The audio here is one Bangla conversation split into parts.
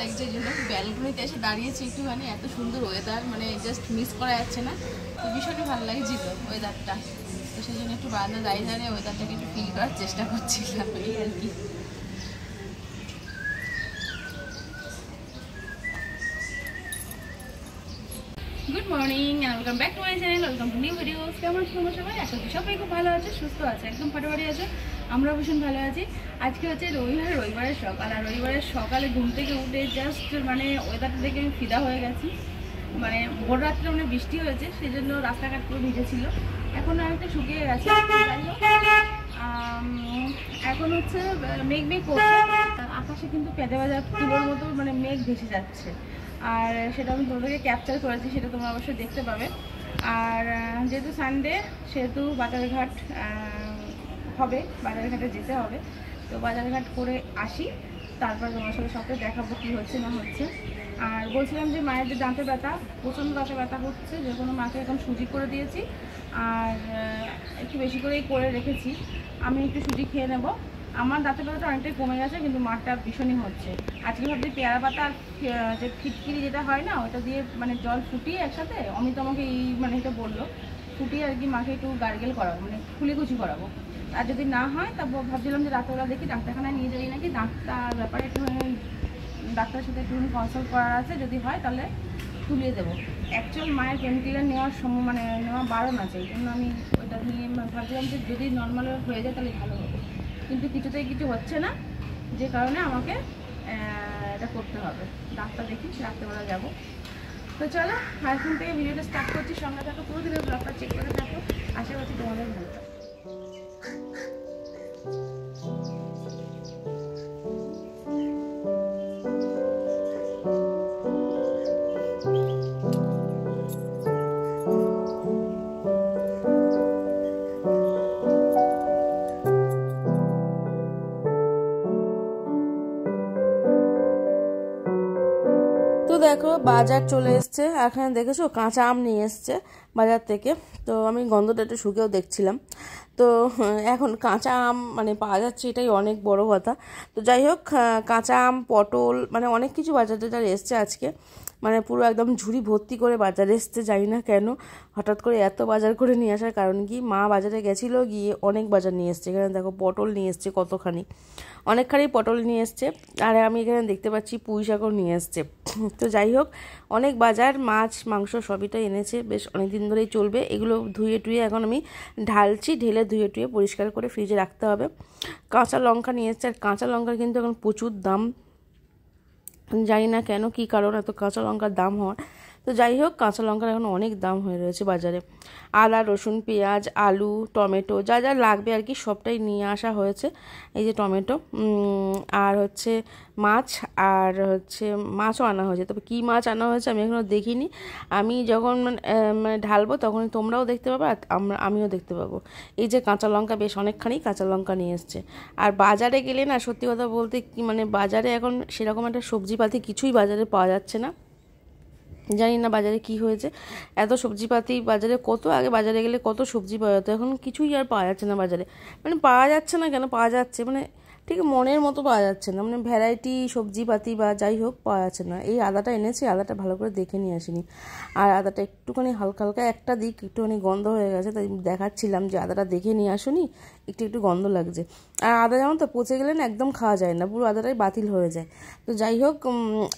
লাগছে, এই জন্য ব্যালকনিতে এসে দাঁড়িয়েছি একটুখানি। এত সুন্দর ওয়েদার, মানে জাস্ট মিস করা যাচ্ছে না। তো ভীষণই ভালো লাগছিল ওয়েদারটা, তো সেই জন্য একটু বারান্দা দাঁড়িয়ে দাঁড়িয়ে ওয়েদারটাকে একটু ফিল করার চেষ্টা করছিলাম এই আর কি। Good morning and welcome back to my channel, welcome to new videos. কেমন আছো তোমরা সবাই? আশা করি সবাই খুব ভালো আছে, সুস্থ আছে, একদম ফাটাফাটি আছে। আমরা ভীষণ ভালো আছি। আজকে হচ্ছে রবিবারের সকাল, আর রবিবারের সকালে ঘুম থেকে উঠে জাস্ট মানে ওয়েদারটা দেখে আমি ফিদা হয়ে গেছি। মানে ভোর রাত্রে মানে বৃষ্টি হয়েছে, সেই জন্য রাস্তাঘাট পুরো ভিজেছিল। এখন অনেকটা শুকিয়ে গেছে। এখন হচ্ছে মেঘ করছে, আকাশে কিন্তু পেঁদে বাজার তুলোর মতো মানে মেঘ ভেসে যাচ্ছে। আর সেটা আমি তোমাদেরকে ক্যাপচার করেছি, সেটা তোমরা অবশ্যই দেখতে পাবে। আর যেহেতু সানডে, সেহেতু বাজারঘাট হবে, বাজারঘাটে যেতে হবে। তো বাজারঘাট করে আসি, তারপর তোমার সাথে সবটাই দেখাবো কী হচ্ছে না হচ্ছে। আর বলছিলাম যে মায়ের যে দাঁতে ব্যথা, প্রচণ্ড দাঁতে ব্যথা হচ্ছে, যে কোনো মাকে এখন সুজি করে দিয়েছি। আর একটু বেশি করেই করে রেখেছি, আমি একটু সুজি খেয়ে নেব। আমার দাঁতের ব্যথাটা অনেকটাই কমে গেছে, কিন্তু মারটা ভীষণই হচ্ছে। আজকে ভাবছি পেয়ারা পাতা আর যে ফিটকিরি যেটা হয় না, ওটা দিয়ে মানে জল ফুটিয়ে একসাথে, অমিত আমাকে এই মানে এটা বললো, ফুটিয়ে আর কি মাকে একটু গার্গেল করাবো, মানে খুলিকুচি করাবো। আর যদি না হয় তারপর ভাবছিলাম যে রাত্রেবেলা দেখি ডাক্তারখানায় নিয়ে যাই নাকি, ডাক্তার ব্যাপারে একটু ডাক্তারের সাথে একটু কনসাল্ট করার আছে, যদি হয় তাহলে তুলিয়ে দেবো। অ্যাকচুয়াল মায়ের পেন কিলার নেওয়ার সময় মানে নেওয়া বারণ আছে, এই জন্য আমি ওইটা নিয়ে ভাবছিলাম যে যদি নর্মাল হয়ে যায় তাহলে ভালো হবে, কিন্তু কিছুতেই কিছু হচ্ছে না, যে কারণে আমাকে এটা করতে হবে। ডাক্তার দেখি, রাত্রেবেলা যাবো। তো চলো এখন থেকে ভিডিওটা স্টার্ট করছি, সঙ্গে থাকো, পুরো দিনের ব্লগটা চেক করে থাকো, আশা করছি তোমাদের ভালো লাগবে। তো দেখো বাজার চলে এসছে, এখানে দেখেছো কাঁচা আম নিয়ে এসছে বাজার থেকে। তো আমি গন্ধটা একটু শুকেও দেখছিলাম। তো এখন কাঁচা আম মানে পাওয়া যাচ্ছে, এটাই অনেক বড় কথা। তো যাই হোক, কাঁচা আম, পটল, মানে অনেক কিছু বাজার টাজার এসছে আজকে। মানে পুরো একদম ঝুড়ি ভর্তি করে বাজার এসছে, জানি না কেন হঠাৎ করে এত বাজার করে নিয়ে আসার কারণ কি। মা বাজারে গেছিলো, গিয়ে অনেক বাজার নিয়ে এসছে। এখানে দেখো পটল নিয়ে এসছে কতখানি, অনেকখানি পটল নিয়ে এসছে। আর আমি এখানে দেখতে পাচ্ছি পুঁই শাকও নিয়ে এসছে। তো যাই হোক, অনেক বাজার, মাছ মাংস সবইটাই এনেছে, বেশ অনেক দিন ধরেই চলবে। এগুলো ধুয়ে টুয়ে এখন আমি ঢালছি, ঢেলে ধুয়ে টুয়ে পরিষ্কার করে ফ্রিজে রাখতে হবে। কাঁচা লঙ্কা নিয়ে এসছে, আর কাঁচা লঙ্কার কিন্তু এখন প্রচুর দাম, জানি না কেন, কী কারণ এত কাঁচা লঙ্কার দাম হওয়ার। তো যাই হোক, কাঁচা লঙ্কার এখন অনেক দাম হয়ে রয়েছে বাজারে। আদা, রসুন, পেঁয়াজ, আলু, টমেটো, যা যা লাগবে আর কি সবটাই নিয়ে আসা হয়েছে। এই যে টমেটো, আর হচ্ছে মাছ, আর হচ্ছে মাছও আনা হয়েছে। তবে কী মাছ আনা হয়েছে আমি এখনও দেখিনি। আমি যখন মানে ঢালবো তখন তোমরাও দেখতে পাবে, আর আমিও দেখতে পাবো। এই যে কাঁচা লঙ্কা, বেশ অনেকখানি কাঁচা লঙ্কা নিয়ে এসছে। আর বাজারে গেলে না, সত্যি কথা বলতে কি, মানে বাজারে এখন সেরকম একটা সবজিপাতি কিছুই বাজারে পাওয়া যাচ্ছে না। জানি না বাজারে কি হয়েছে, এত সবজিপাতি বাজারে, কত আগে বাজারে গেলে কত সবজি পাওয়া যেত, এখন কিছুই আর পাওয়া যাচ্ছে না বাজারে। মানে পাওয়া যাচ্ছে না কেন, পাওয়া যাচ্ছে মানে ঠিক মনের মতো পাওয়া যাচ্ছে না, মানে ভ্যারাইটি সবজিপাতি বা যাই হোক পাওয়া যাচ্ছে না। এই আদাটা এনেছি, আদাটা ভালো করে দেখে নিয়ে আসিনি। আর আদাটা একটুখানি হালকা হালকা একটা দিক একটুখানি গন্ধ হয়ে গেছে, তাই দেখাচ্ছিলাম যে আদাটা দেখে নিয়ে আসুনি, একটু একটু গন্ধ লাগছে। আর আদা যেমন তো পচে গেলে না একদম খাওয়া যায় না, পুরো আদাটাই বাতিল হয়ে যায়। তো যাই হোক,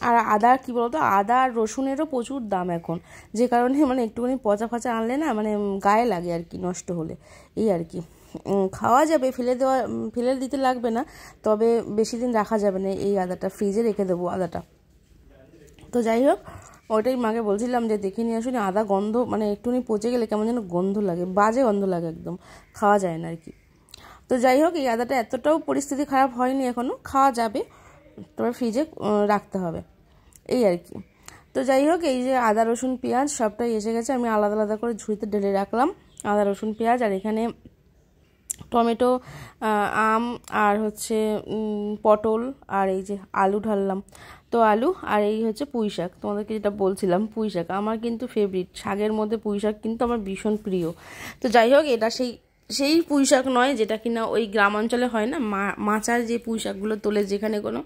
আর আদা কী বলতো, আদা আর রসুনেরও প্রচুর দাম এখন, যে কারণে মানে একটুখানি পচা ফাচা আনলে না মানে গায়ে লাগে আর কি, নষ্ট হলে। এই আর কি, খাওয়া যাবে, ফেলে দিতে লাগবে না, তবে বেশি দিন রাখা যাবে না। এই আদাটা ফ্রিজে রেখে দেবো আদাটা। তো যাই হোক, ওইটাই মাকে বলছিলাম যে দেখে নিয়ে আসুন, আদা গন্ধ মানে একটুখানি পচে গেলে কেমন যেন গন্ধ লাগে, বাজে গন্ধ লাগে, একদম খাওয়া যায় না আর কি। তো যাই হোক, এই আদাটা এতটাও পরিস্থিতি খারাপ হয়নি এখনও, খাওয়া যাবে, তবে ফ্রিজে রাখতে হবে, এই আর কি। তো যাই হোক, এই যে আদা রসুন পেঁয়াজ সবটাই এসে গেছে, আমি আলাদা আলাদা করে ঝুড়িতে ঢেলে রাখলাম আদা রসুন পেঁয়াজ। আর এখানে টমেটো, আম, আর হচ্ছে পটল, আর এই যে আলু ঢাললাম। তো আলু, আর এই হচ্ছে পুঁই শাক, তোমাদেরকে যেটা বলছিলাম পুঁই শাক আমার কিন্তু ফেভারিট, শাকের মধ্যে পুঁই শাক কিন্তু আমার ভীষণ প্রিয়। তো যাই হোক, এটা সেই সেই পুঁই শাক নয় যেটা কিনা ওই গ্রাম অঞ্চলে হয় না, মাচার যে পুঁই শাকগুলো তোলে, যেখানে কোনো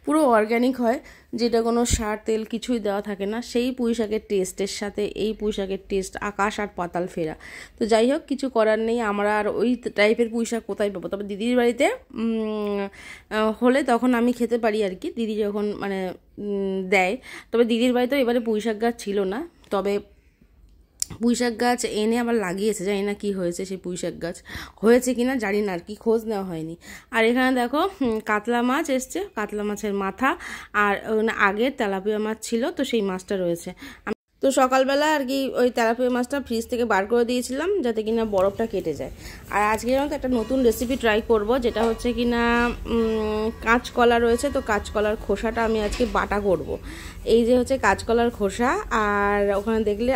পুরো অর্গ্যানিক হয়, যেটা কোনো সার তেল কিছুই দেওয়া থাকে না, সেই পুঁই শাকের টেস্টের সাথে এই পুঁই শাকের টেস্ট আকাশ আর পাতাল ফেরা। তো যাই হোক, কিছু করার নেই, আমরা আর ওই টাইপের পুঁই শাক কোথায় পাবো। তবে দিদির বাড়িতে হলে তখন আমি খেতে পারি আর কি, দিদি যখন মানে দেয়। তবে দিদির বাড়িতেও এবারে পুঁই শাক গাছ ছিল না, তবে পুঁই শাক গাছ এনে আবার লাগিয়েছে, জানি না কি হয়েছে, সেই পুঁই শাক গাছ হয়েছে কিনা জানি না, আর কি খোঁজ নেওয়া হয়নি। আর এখানে দেখো কাতলা মাছ এসছে, কাতলা মাছের মাথা, আর আগের তেলাপিয়া মাছ ছিল, তো সেই মাছটা রয়েছে। তো সকালবেলা আর কি ওই তেলাপিয়া মাছটা ফ্রিজ থেকে বার করে দিয়েছিলাম যাতে কিনা বরফটা কেটে যায়। আর আজকে মতো একটা নতুন রেসিপি ট্রাই করব, যেটা হচ্ছে কিনা কাঁচকলা রয়েছে, তো কাঁচকলার খোসাটা আমি আজকে বাটা করব। এই যে হচ্ছে কাঁচকলার খোসা, আর ওখানে দেখলে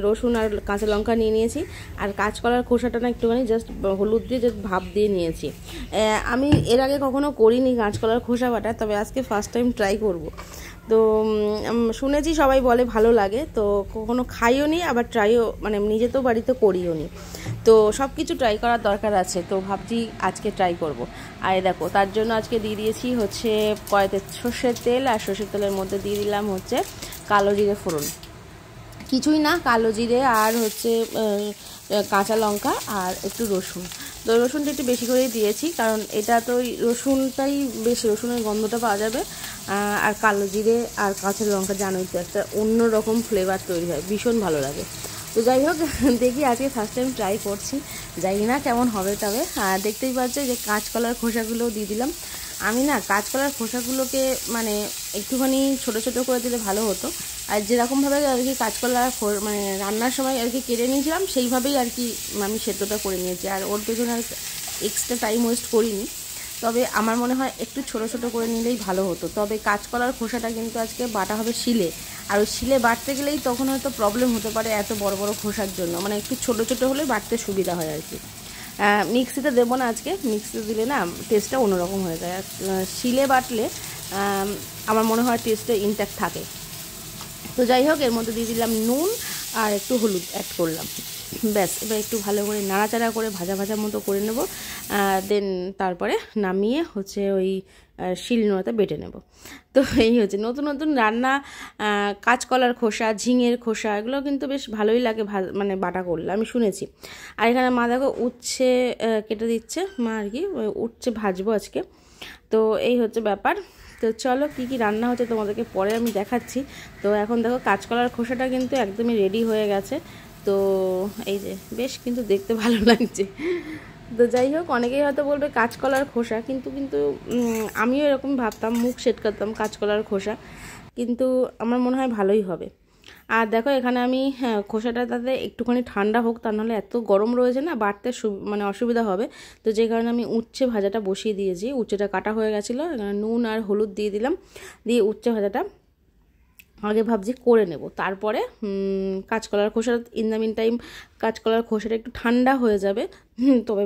রসুন আর কাঁচা লঙ্কা নিয়ে নিয়েছি। আর কাঁচকলার খোসাটা না একটুখানি জাস্ট হলুদ দিয়ে জাস্ট ভাপ দিয়ে নিয়েছি। আমি এর আগে কখনো করিনি কাঁচকলার খোসা বাটা, তবে আজকে ফার্স্ট টাইম ট্রাই করব। তো শুনেছি সবাই বলে ভালো লাগে, তো কখনো খাইও নি, আবার ট্রাইও মানে নিজে তো বাড়িতে করিও নি। তো সব কিছু ট্রাই করার দরকার আছে, তো ভাবছি আজকে ট্রাই করব। আর দেখো তার জন্য আজকে দিয়ে দিয়েছি হচ্ছে কড়াইতে সর্ষের তেল, আর সর্ষের তেলের মধ্যে দিয়ে দিলাম হচ্ছে কালো জিরে ফোড়ন, কিছুই না, কালো জিরে আর হচ্ছে কাঁচা লঙ্কা আর একটু রসুন। তো রসুনটা একটু বেশি করেই দিয়েছি, কারণ এটা তো রসুনটাই বেশি, রসুনের গন্ধটা পাওয়া যাবে। আর কালো জিরে আর কাঁচা লঙ্কা জানোই তো একটা অন্যরকম ফ্লেভার তৈরি হয়, ভীষণ ভালো লাগে। তো যাই হোক, দেখি আজকে ফার্স্ট টাইম ট্রাই করছি, জানি না কেমন হবে। তবে দেখতেই পাচ্ছি যে কাঁচকলার খোসাগুলোও দিয়ে দিলাম। আমি না কাঁচকলার খোসাগুলোকে মানে একটুখানি ছোটো ছোটো করে দিলে ভালো হতো, আর যেরকমভাবে আর কি কাঁচকলা মানে রান্নার সময় আর কি কেটে নিয়েছিলাম সেইভাবেই আর কি আমি সেদ্ধটা করে নিয়েছি, আর ওর পেছনে আর এক্সট্রা টাইম ওয়েস্ট করিনি। তবে আমার মনে হয় একটু ছোটো ছোটো করে নিলেই ভালো হতো। তবে কাঁচকলার খোসাটা কিন্তু আজকে বাটা হবে শিলে, আর ওই শিলে বাটতে গেলেই তখন হয়তো প্রবলেম হতে পারে এত বড় বড় খোসার জন্য, মানে একটু ছোটো ছোটো হলে বাটতে সুবিধা হয় আর কি। মিক্সিতে দেবো না আজকে, মিক্সিতে দিলে না টেস্টটা অন্যরকম হয়ে যায়, আর শিলে বাটলে আমার মনে হয় টেস্টটা ইনট্যাক্ট থাকে। তো যাই হোক, এর মধ্যে দিয়ে দিলাম নুন আর একটু হলুদ অ্যাড করলাম, ব্যাস। এবার একটু ভালো করে নাড়াচাড়া করে ভাজা ভাজা মতো করে নেব, দেন তারপরে নামিয়ে হচ্ছে ওই শিলনোড়াতে বেটে নেব। তো এই হচ্ছে নতুন নতুন রান্না, কাঁচকলার খোসা, ঝিঙের খোসা, এগুলো কিন্তু বেশ ভালোই লাগে মানে বাটা করলে, আমি শুনেছি। আর এখানে মা দেখো উচ্ছে কেটে দিচ্ছে, মা আর কি উচ্ছে ভাজবো আজকে। তো এই হচ্ছে ব্যাপার। তো চলো কী কী রান্না হচ্ছে তোমাদেরকে পরে আমি দেখাচ্ছি। তো এখন দেখো কাঁচকলার খোসাটা কিন্তু একদমই রেডি হয়ে গেছে। তো এই যে বেশ কিন্তু দেখতে ভালো লাগছে। তো যাই হোক, অনেকেই হয়তো বলবে কাঁচকলার খোসা, কিন্তু আমিও এরকম ভাবতাম, মুখ সেটকাতাম কাঁচকলার খোসা, কিন্তু আমার মনে হয় ভালোই হবে। আর দেখো এখানে আমি খোসাটা তাতে একটুখানি ঠান্ডা হোক, তা নাহলে এত গরম রয়েছে না, বাটতে মানে অসুবিধা হবে। তো যে কারণে আমি উচ্ছে ভাজাটা বসিয়ে দিয়েছি, উচ্ছেটা কাটা হয়ে গেছিলো, নুন আর হলুদ দিয়ে দিলাম, দিয়ে উচ্ছে ভাজাটা আগে ভাবছি করে নেব। তারপরে কাঁচকলার খোসা, ইন দ্য মিন টাইম কাঁচকলার খোসাটা একটু ঠান্ডা হয়ে যাবে, তবে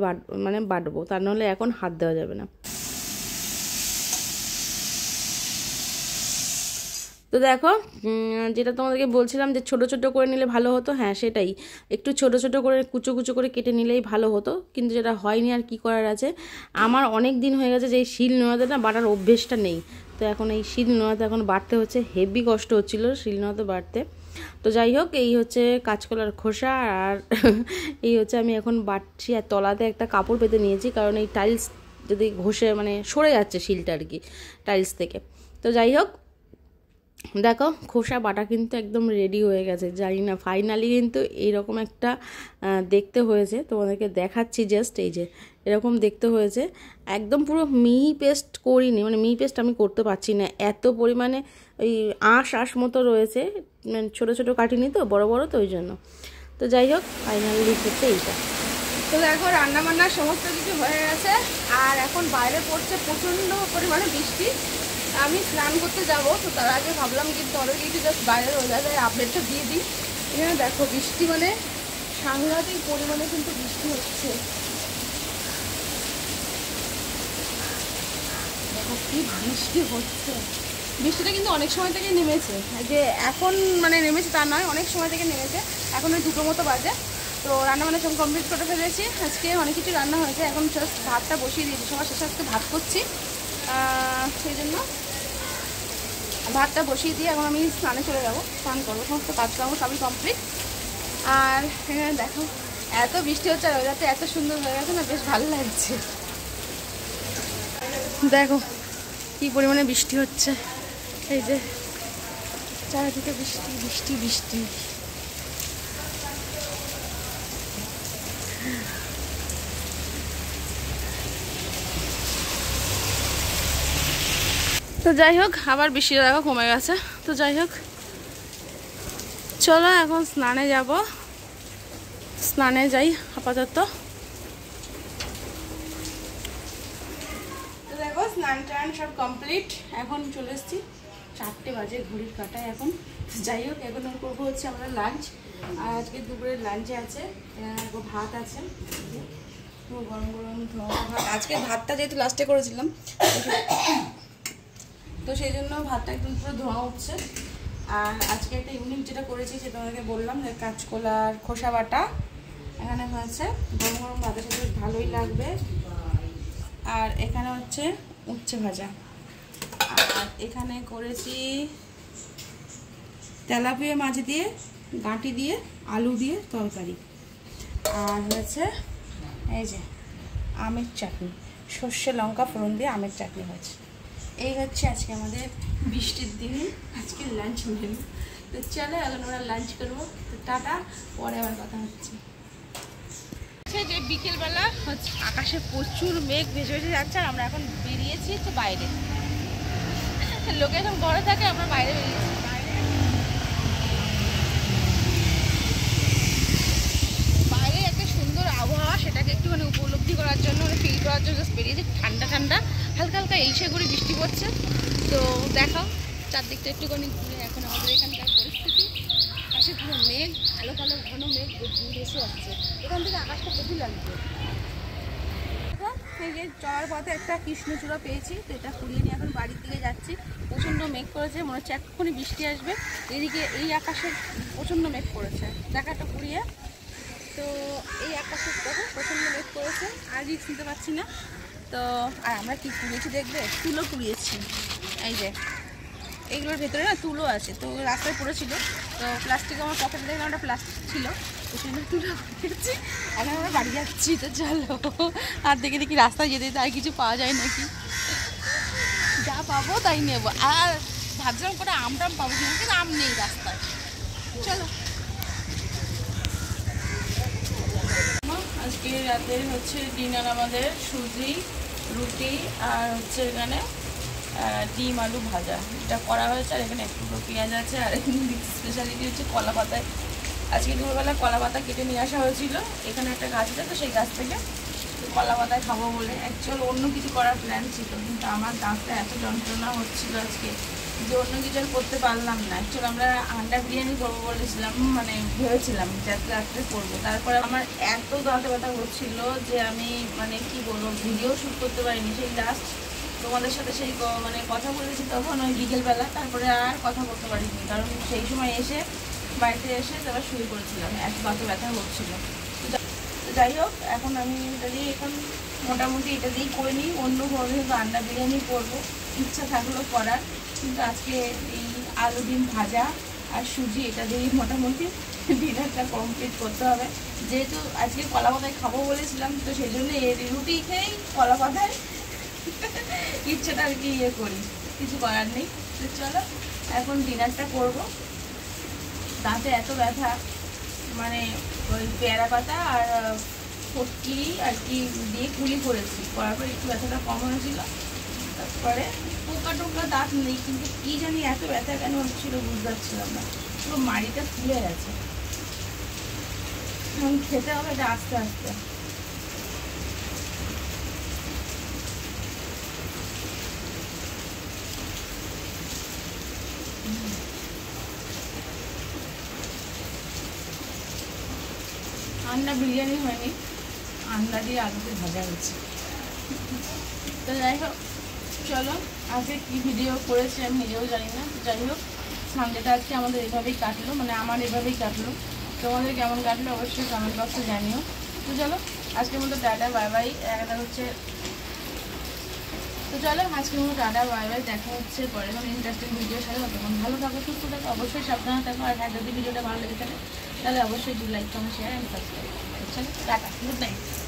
বাটবো, তা নাহলে এখন হাত দেওয়া যাবে না। তো দেখো যেটা তোমাদেরকে বলছিলাম যে ছোটো ছোটো করে নিলে ভালো হতো, হ্যাঁ সেটাই, একটু ছোটো ছোটো করে কুচো কুচো করে কেটে নিলেই ভালো হতো, কিন্তু যেটা হয়নি, আর কি করার আছে। আমার অনেক দিন হয়ে গেছে যে এই শিল নোড়াতে না বাটার অভ্যেসটা নেই, তো এখন এই শিল নোড়াতে এখন বাটতে হচ্ছে, হেভি কষ্ট হচ্ছিলো শিল নোড়াতে বাটতে। তো যাই হোক, এই হচ্ছে কাঁচকলার খোসা, আর এই হচ্ছে আমি এখন বাটছি। আর তলাতে একটা কাপড় পেতে নিয়েছি, কারণ এই টাইলস যদি ঘষে মানে সরে যাচ্ছে শিলটা আর কি টাইলস থেকে। তো যাই হোক, দেখো খোসা বাটা কিন্তু একদম রেডি হয়ে গেছে, জানি না ফাইনালি কিন্তু এইরকম একটা দেখতে হয়েছে, তোমাদেরকে দেখাচ্ছি জাস্ট। এই যে এরকম দেখতে হয়েছে, একদম পুরো মিহি পেস্ট করিনি, মানে মিহি পেস্ট আমি করতে পারছি না, এত পরিমাণে ওই আঁশ মতো রয়েছে, মানে ছোটো ছোটো কাটিনি তো, বড় বড়, তো ওই জন্য। তো যাই হোক, ফাইনালি হচ্ছে এইটা। তো দেখো রান্না বান্নার সমস্ত কিছু হয়ে গেছে, আর এখন বাইরে পড়ছে প্রচণ্ড পরিমাণে বৃষ্টি। আমি স্নান করতে যাব, তো তার আগে ভাবলাম যে তোমাদের কিছু জাস্ট বাইরের ওয়েদারের আপডেটটা দিয়ে দিই। এখানে দেখো বৃষ্টি মানে সাংঘাতিক পরিমাণে কিন্তু বৃষ্টি হচ্ছে, দেখো কি বৃষ্টি হচ্ছে। বৃষ্টিটা কিন্তু অনেক সময় থেকে নেমেছে, যে এখন মানে নেমেছে তা নয়, অনেক সময় থেকে নেমেছে, এখন ওই 2টো মতো বাজে। তো রান্নাবান্না সব কমপ্লিট করে ফেলেছি। আজকে অনেক কিছু রান্না হয়েছে, এখন জাস্ট ভাতটা বসিয়ে দিয়েছি। সবার শেষে আজকে ভাত করছি, সেই জন্য ভাতটা বসিয়ে দিয়ে এখন আমি স্নানে চলে যাবো, স্নান করবো। সমস্ত কাজকর্ম সবই কমপ্লিট। আর এখানে দেখো এত বৃষ্টি হচ্ছে, আর ওয়েদারটা এত সুন্দর হয়ে গেছে না, বেশ ভালো লাগছে। দেখো কি পরিমাণে বৃষ্টি হচ্ছে, এই যে চারিদিকে বৃষ্টি বৃষ্টি বৃষ্টি। তো যাই হোক, আবার বৃষ্টিটা দেখো কমে গেছে। তো যাই হোক, চলো এখন স্নানে যাব, স্নানে যাই আপাতত। তো দেখো স্নান টান সব কমপ্লিট, এখন চলে এসেছি, 4টে বাজে ঘড়ির কাঁটায় এখন। যাই হোক, এখন করবো হচ্ছে আমরা লাঞ্চ। আর আজকে দুপুরের লাঞ্চে আছে ভাত আছে, গরম গরম ভাত। আজকে ভাতটা যেহেতু লাস্টে করেছিলাম, তো সেই জন্য ভাতটা একদম পুরো ধোয়া উঠছে। আর আজকে একটা ইউনিক যেটা করেছি সেটা তোমাকে বললাম, যে কাঁচকলার খোসা বাটা এখানে হয়েছে। গরম গরম ভাতের সাথে বেশ ভালোই লাগবে। আর এখানে হচ্ছে উচ্ছে ভাজা। আর এখানে করেছি তেলাপিয়া মাছ দিয়ে, গাঁটি দিয়ে, আলু দিয়ে তরকারি। আর হয়েছে এই যে আমের চাটনি, সর্ষে লঙ্কা ফোড়ন দিয়ে আমের চাটনি হয়েছে। এই হচ্ছে আজকে আমাদের বৃষ্টির দিনে আজকে লাঞ্চ মেনু। তো চলো এখন আমরা লাঞ্চ করবো। তো টাটা, পরে আবার কথা হচ্ছে। যে বিকেলবেলা হচ্ছে আকাশে প্রচুর মেঘ ভেসে ভেসে যাচ্ছে, আর আমরা এখন বেরিয়েছি তো বাইরে। লোকে এখন ঘরে থাকে, আমরা বাইরে বেরিয়েছি। বাইরে একটা সুন্দর আবহাওয়া, সেটাকে একটুখানি উপলব্ধি করার জন্য, মানে ফিল করার জন্য জাস্ট বেরিয়েছি। ঠান্ডা ঠান্ডা হালকা হালকা এলসে করে বৃষ্টি পড়ছে। তো দেখাও চারদিকটা একটুখানি ঘুরে এখন আমাদের এখানকার পরিস্থিতি। পাশে পুরো মেঘ, কালো কালো ঘন মেঘ ভেসে যাচ্ছে, এখান থেকে আকাশটা প্রচুর লাগছে। এই যে চলার পথে একটা কৃষ্ণচূড়া পেয়েছি, তো এটা কুড়িয়ে নিয়ে এখন বাড়ির দিকে যাচ্ছি। প্রচণ্ড মেঘ করেছে, মনে হচ্ছে এক্ষুনি বৃষ্টি আসবে। এদিকে এই আকাশে প্রচণ্ড মেঘ করেছে, দেখা একটা কুড়িয়ে। তো এই আকাশে দেখো প্রচণ্ড মেঘ করেছে, আর রিস্ক নিতে পারছি না। তো আর আমরা কি কুড়িয়েছি দেখবে, তুলো কুড়িয়েছি। এই যে এইগুলোর ভেতরে না তুলো আছে, তো রাস্তায় পড়েছিল, তো প্লাস্টিক আমার পকেটে দেখলাম একটা প্লাস্টিক ছিল, তো সেখানে তুলো কুড়িয়েছি। এখন আমরা বাড়ি যাচ্ছি, তো চলো আর দেখে দেখি রাস্তায় যেতে যেতে আর কিছু পাওয়া যায় নাকি। যা পাবো তাই নেবো। আর ভাবছিলাম করে আমটাম পাবো কিনা, কিন্তু আম নেই রাস্তায়। চলো আজকে রাতের হচ্ছে ডিনার আমাদের সুজি, রুটি আর হচ্ছে এখানে ডিম আলু ভাজা, এটা করা হয়েছে। আর এখানে একটু পেঁয়াজ আছে। আর এখানে স্পেশালিটি হচ্ছে কলা পাতায়, আজকে দুপুরবেলা কলা পাতা কেটে নিয়ে আসা হয়েছিল। এখানে একটা গাছ আছে, তো সেই গাছ থেকে কলা পাতায় খাবো বলে। অ্যাকচুয়াল অন্য কিছু করার প্ল্যান ছিল, কিন্তু আমার দাঁতটা এত যন্ত্রণা হচ্ছিল আজকে যে অন্য কিছু আর করতে পারলাম না। অ্যাকচুয়ালি আমরা আন্ডা বিরিয়ানি করবো বলেছিলাম, মানে ভেবেছিলাম যে রাত্রে করবো। তারপরে আমার এত দাঁতে ব্যথা হচ্ছিল যে আমি মানে কি বলবো, ভিডিও শ্যুট করতে পারিনি। সেই লাস্ট তোমাদের সাথে সেই মানে কথা বলেছি তখন ওই বিকেলবেলা, তারপরে আর কথা বলতে পারিনি, কারণ সেই সময় এসে বাড়িতে এসে তারপর শুরু করেছিলাম, এত দাঁতে ব্যথা হচ্ছিল। তো যাই হোক, এখন আমি এটা দিয়ে এখন মোটামুটি এটা দিয়েই করে নিই। অন্য কোনো দিন আন্ডা বিরিয়ানি করবো, ইচ্ছা থাকলো করার, কিন্তু আজকে এই আলু ডিম ভাজা আর সুজি এটা দিয়েই মোটামুটি ডিনারটা কমপ্লিট করতে হবে। যেহেতু আজকে কলা পাতায় খাবো বলেছিলাম, তো সেই জন্য এর রুটি খেয়েই কলা পাতায় ইচ্ছেটা আর কি ইয়ে করি, কিছু করার নেই। তো চলো এখন ডিনারটা করবো। দাঁতে এত ব্যথা, মানে ওই পেয়ারা পাতা আর ফটকি আর কি দিয়ে কুলি করেছি, করার পর একটু ব্যথাটা কম হয়েছিল। তারপরে পোকা টোকা দাঁত নেই, কিন্তু কী জানি এত ব্যথা কেন হচ্ছিলো বুঝতে পারছিলাম না, পুরো মাড়িটা ফুলে গেছে। এখন খেতে হবে এটা আস্তে আস্তে। আন্ডা বিরিয়ানি হয়নি, আন্ডা দিয়ে আলুতে ভাজা হয়েছে। তো যাই হোক, চলো আজকে কী ভিডিও করেছি আমি নিজেও জানি না। যাই হোক, সানডেটা আজকে আমাদের এভাবেই কাটলো, মানে আমার এভাবেই কাটলো। তোমাদের কেমন কাটলো অবশ্যই কমেন্ট বক্সে জানিও। তো চলো আজকের মতো টাটা বাই বাই। একটা হচ্ছে তো চলো আজকের মতো টাটা বাই বাই, দেখা হচ্ছে পরে কোনো ইন্টারেস্টিং ভিডিওর সাথে। তখন ভালো থাকো, সুস্থ থাকো, অবশ্যই সাবধানে থাকো। আর হ্যাঁ, যদি ভিডিওটা ভালো লেগে থাকে তাহলে অবশ্যই like comment share and subscribe. চলো টাটা, গুড নাইট।